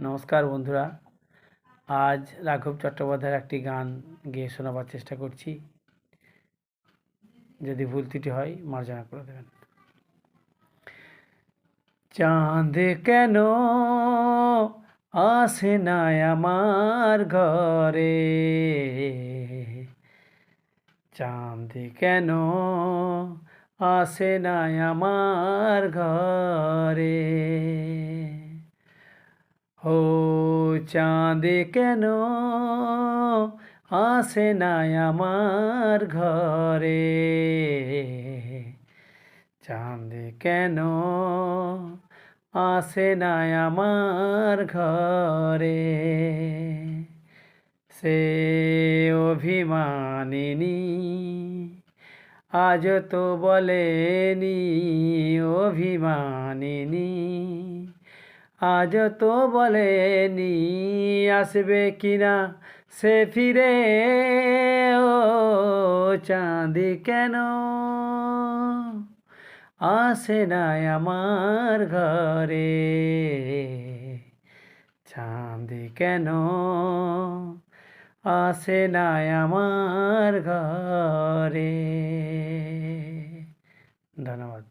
নমস্কার বন্ধুরা, আজ রাঘব চট্টোপাধ্যায়ের একটি গান গেয়ে শোনাবার চেষ্টা করছি। যদি ভুল ত্রুটি হয় মার্জনা করে দেবেন। চাঁদ কেন আসে না আমার ঘরে, চাঁদ কেন আসে না আমার ঘরে, ও চাঁদ কেন আসে না আমার ঘরে, চাঁদ কেন আসে না আমার ঘরে, সে অভিমানিনী আজ তো বলেনি, অভিমানিনী আজ তো বলেনি আসবে কিনা সে ফিরে, ও চাঁদ কেন আসে না আমার ঘরে, চাঁদ কেন আসে না আমার ঘরে। ধন্যবাদ।